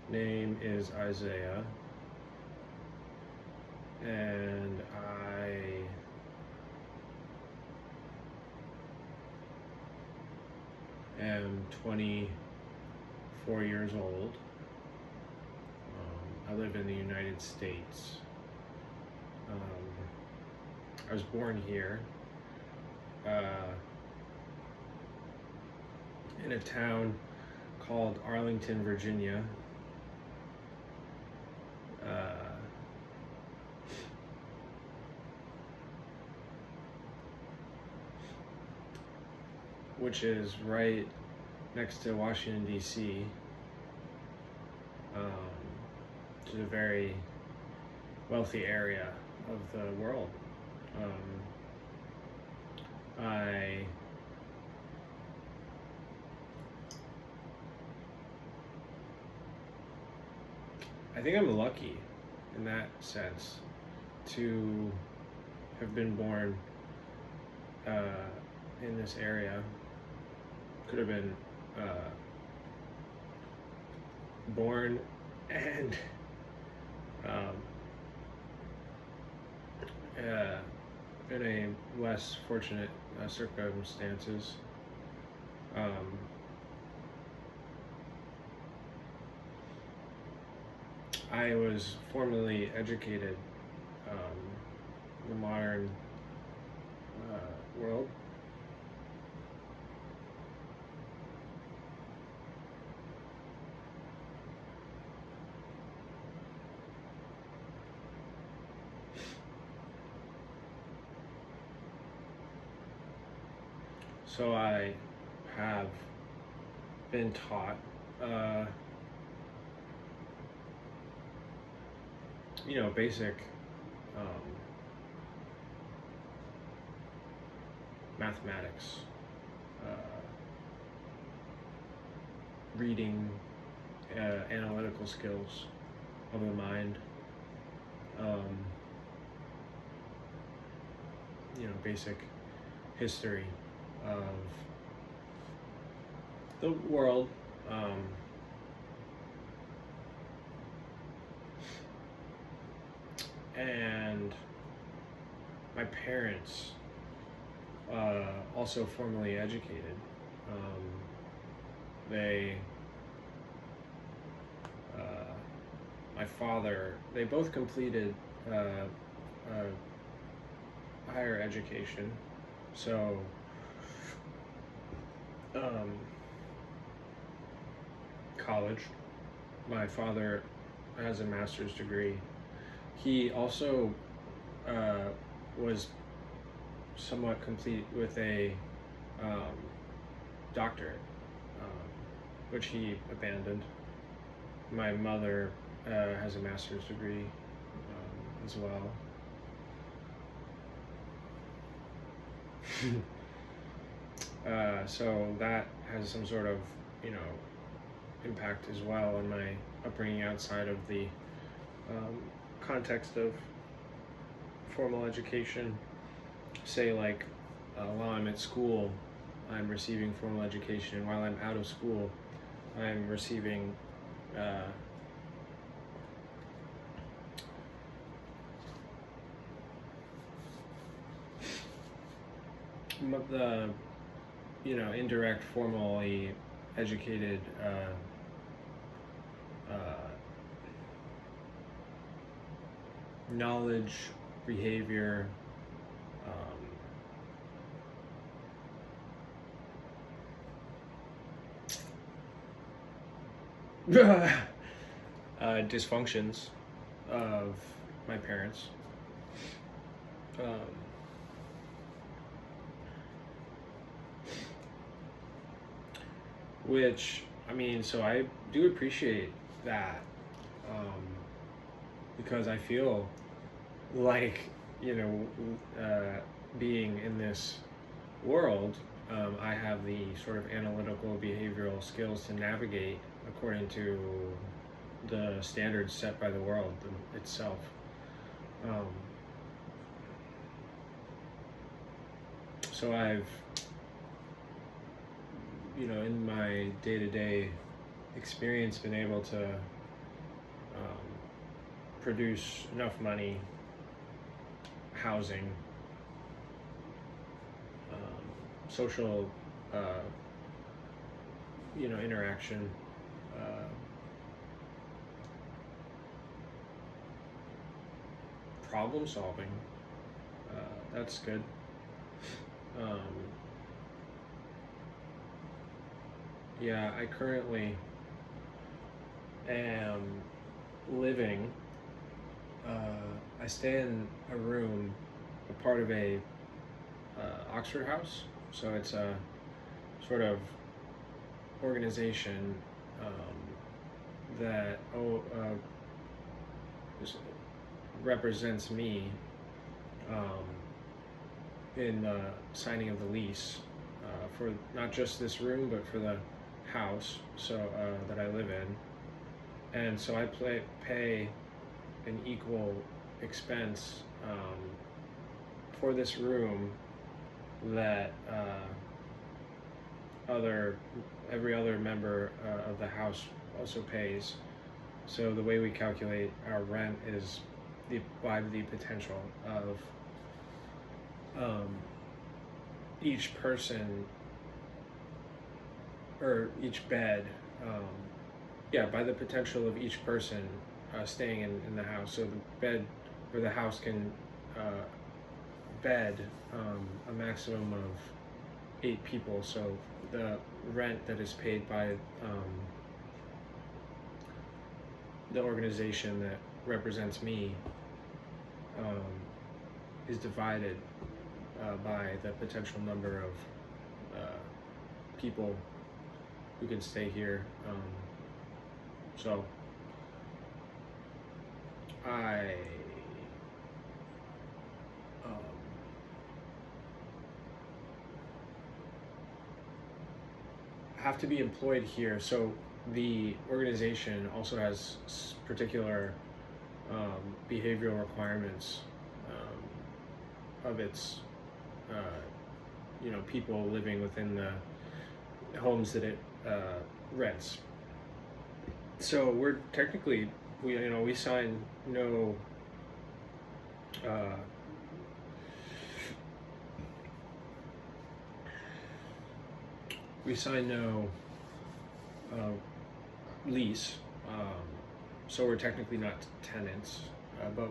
name is Isaiah, and I am 24 years old. I live in the United States. I was born here in a town called Arlington, Virginia. Which is right next to Washington, D.C., which is a very wealthy area of the world. I think I'm lucky in that sense to have been born in this area. Could have been born and in a less fortunate circumstances. I was formally educated in the modern world. So I have been taught, basic mathematics, reading, analytical skills of the mind, basic history of the world, and my parents also formally educated. My father, they both completed higher education, so college. My father has a master's degree. He also was somewhat complete with a doctorate, which he abandoned. My mother has a master's degree as well. So that has some sort of, impact as well on my upbringing outside of the context of formal education. Say, like, while I'm at school, I'm receiving formal education. While I'm out of school, I'm receiving the indirect, formally educated knowledge, behavior, dysfunctions of my parents. Which, so I do appreciate that, because I feel like, being in this world, I have the sort of analytical behavioral skills to navigate according to the standards set by the world itself. So I've, in my day-to-day experience, been able to produce enough money, housing, social, interaction, problem solving. That's good. Um, yeah, I currently am living. I stay in a room, a part of a Oxford House. So it's a sort of organization that represents me in the signing of the lease for not just this room, but for the house that I live in. And so I pay an equal expense for this room that every other member of the house also pays. So the way we calculate our rent is by the potential of each person or each bed, by the potential of each person staying in the house. So the bed or the house can bed a maximum of 8 people. So the rent that is paid by the organization that represents me is divided by the potential number of people who can stay here. So I have to be employed here. So the organization also has particular behavioral requirements of its people living within the homes that it rents. So we're technically we sign no lease, so we're technically not tenants, but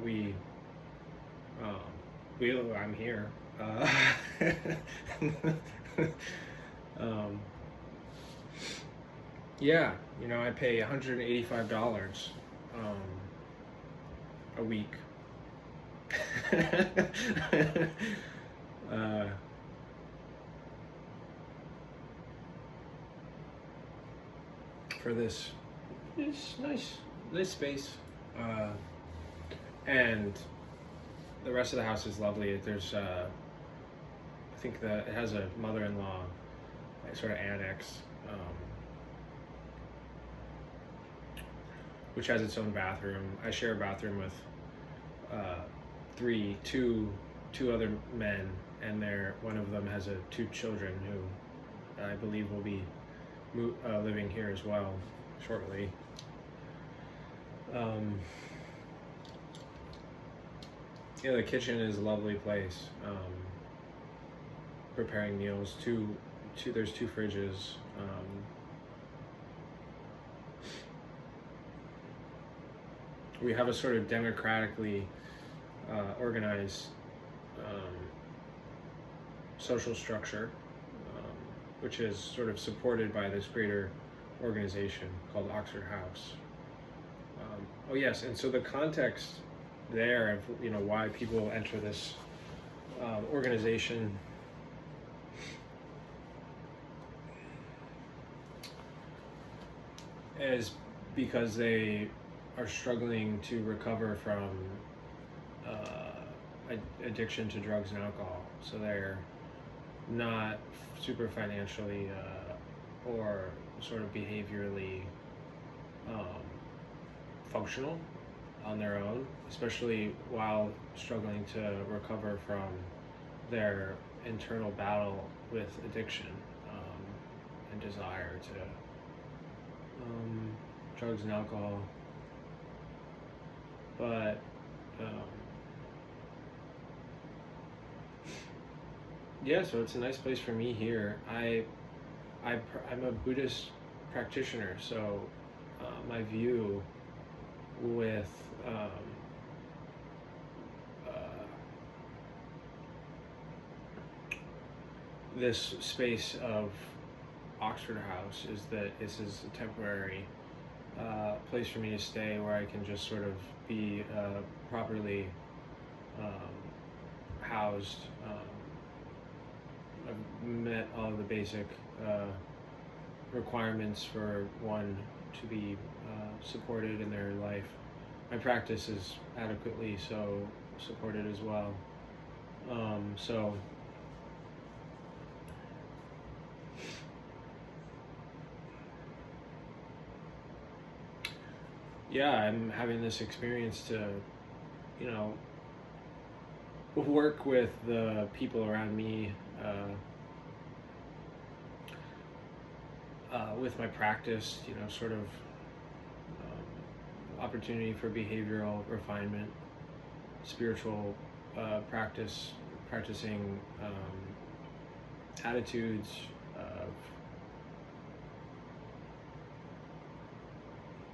I'm here. Yeah, I pay $185 a week. For this nice space, and the rest of the house is lovely. There's I think that it has a mother-in-law sort of annex, which has its own bathroom. I share a bathroom with two other men, and one of them has 2 children who I believe will be living here as well shortly. The kitchen is a lovely place. Preparing meals. There's 2 fridges. We have a sort of democratically organized social structure, which is sort of supported by this greater organization called Oxford House. Yes, and so the context there of why people enter this organization is because they are struggling to recover from addiction to drugs and alcohol. So they're not super financially or sort of behaviorally functional on their own, especially while struggling to recover from their internal battle with addiction and desire to drugs and alcohol. but yeah, so it's a nice place for me here. I'm a Buddhist practitioner, so my view with uh, this space of Oxford House is that this is a temporary place for me to stay where I can just sort of be properly housed. I've met all of the basic requirements for one to be supported in their life. My practice is adequately so supported as well. So yeah, I'm having this experience to, you know, work with the people around me, with my practice, you know, sort of opportunity for behavioral refinement, spiritual practicing attitudes of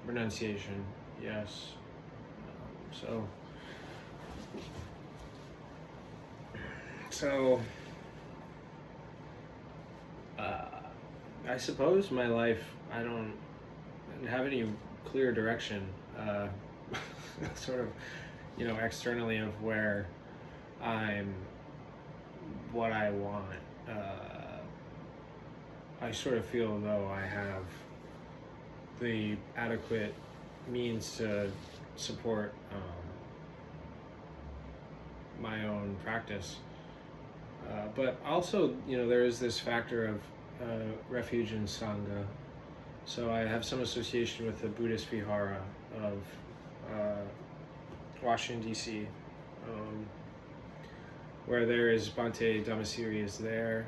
renunciation, yes. So I suppose my life, I don't have any clear direction, sort of, you know, externally of where I'm, what I want. I sort of feel though I have the adequate means to support my own practice. But also, you know, there is this factor of refuge in Sangha. So I have some association with the Buddhist Vihara of Washington, D.C., where there is Bhante Dhammasiri is there.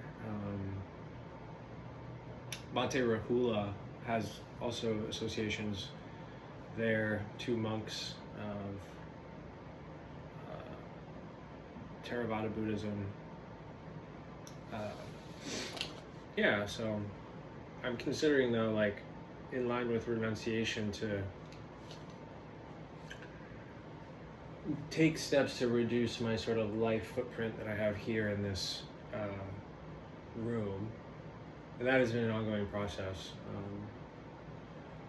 Bhante Rahula has also associations there, two monks of Theravada Buddhism. Yeah, so I'm considering though, like, in line with renunciation, to take steps to reduce my sort of life footprint that I have here in this room, and that has been an ongoing process.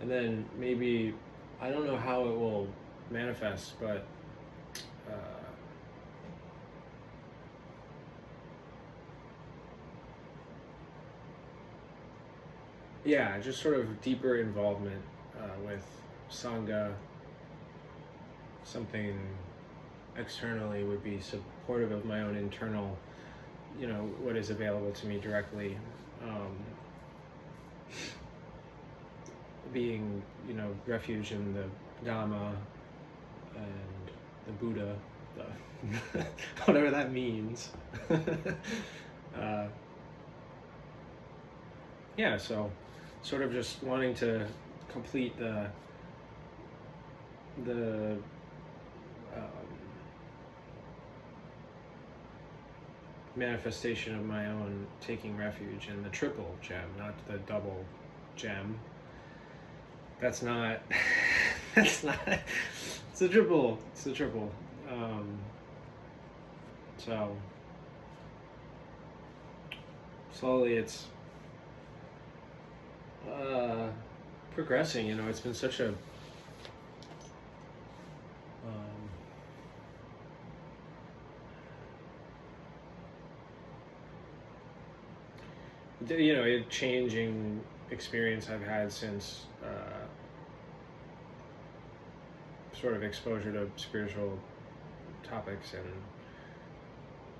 And then maybe, I don't know how it will manifest, but yeah, just sort of deeper involvement with Sangha. Something externally would be supportive of my own internal, you know, what is available to me directly. Being, you know, refuge in the Dhamma and the Buddha, whatever that means. Yeah, so sort of just wanting to complete the manifestation of my own taking refuge in the triple gem, not the double gem. That's not. That's not. It's a triple. It's a triple. So slowly, it's progressing. You know, it's been such a you know, a changing experience I've had since sort of exposure to spiritual topics and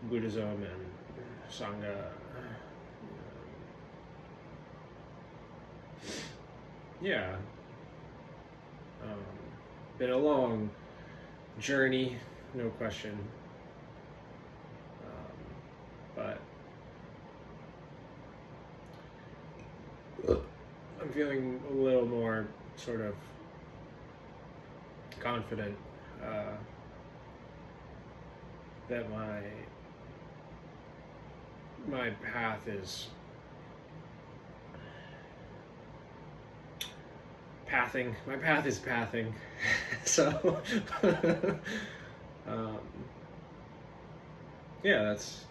Buddhism and Sangha. Yeah. Been a long journey, no question. But I'm feeling a little more sort of confident that my path is pathing. My path is pathing. So, yeah, that's